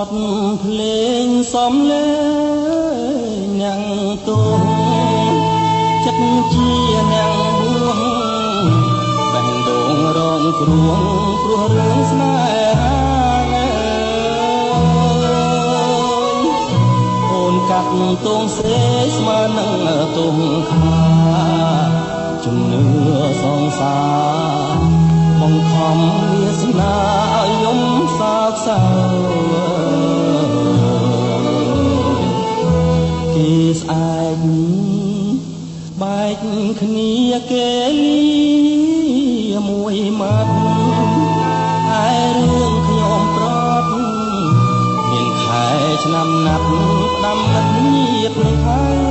តភ្លេងសំលេងអ្នកទូចិត្តជាអ្នកហួងបេះដូងរងគ្រួងព្រោះរឿងស្នេហាអូនកាត់ទងសេស្មើនឹងទងខាជំនឿសងសារបង្ខំវាសនាឲ្យយំសោកសៅគេស្អែកបែកគ្នាគេលីមួយម៉ាត់ឯរឿងខ្ញុំប្រត់មានខែឆ្នាំណាត់ផ្ដាំមិត្តញៀតនឹងហើយ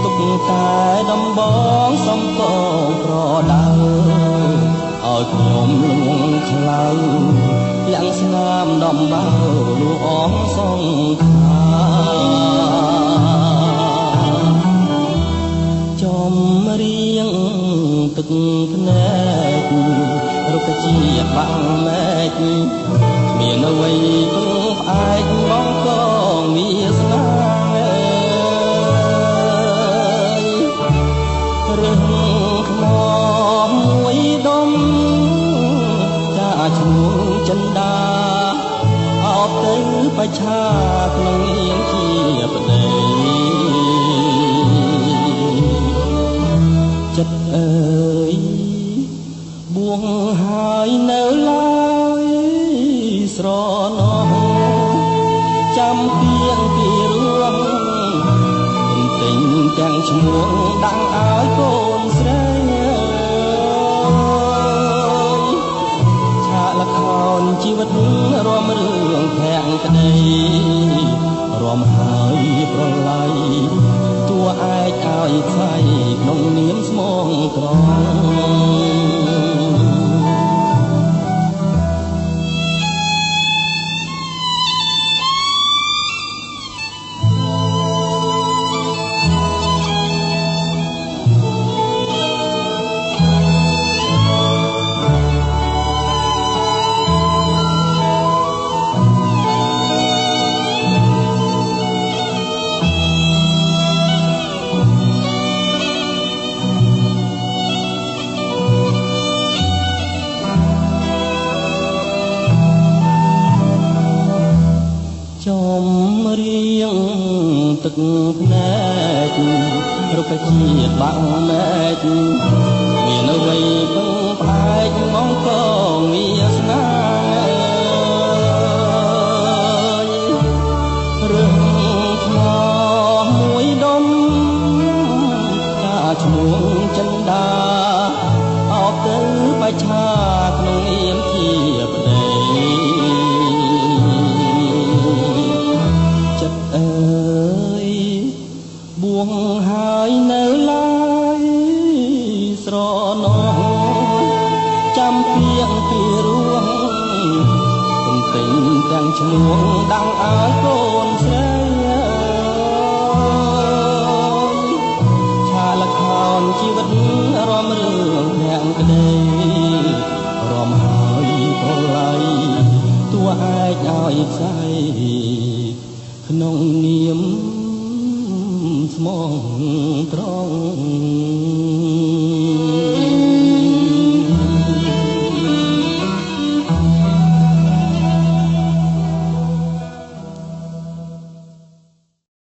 ទុកតែដំបងសំកងប្រដៅឲ្យខ្ញុំលងខ្លៅលាក់ស្នាមដំបៅលួអងសងខាចំរៀងទឹកភ្នែករុក្ខជាតិបាំងមែកមានអ្វីពឹងផ្អែកមកកងវាសនារឿងខ្មោចមួយដុំចាឈ្មោះចិនដាអត់ទៅបច្ឆាក្នុងនាងជាប្តីចិត្តអើយបួងហើយនៅឡើយស្រណោះចាំពីងពីរួមទិញទាំងឈ្មោះដាក់ឲ្យកូនស្រីឆាកល្ខោនជីវិតរំរឿងខាងក្តីរំហើយប្រឡ័យតួឯកឲ្យផ្សាយក្នុងនាមស្មងត្រង់រៀងទឹកភ្នែករុក្ខជាតិបាក់មែកមានអ្វីពឹងផ្អែកមកកងវាសនារឿងថ្មមួយដុំតាឈ្មោះចិនដាអត់ទៅបច្ឆាក្នុងនាមជាប្តីអើយបួងហើយនៅឡើយស្រណោះចាំពីងពីរួមគុំទិញទាំងឈ្មោះដាក់ឲ្យកូនស្រីឆាលខោនជីវិតរំរឿងខាងក្តីរំហើយប្រឡ័យតួឯកឲ្យផ្សាយក្នុងនាមស្មងត្រង់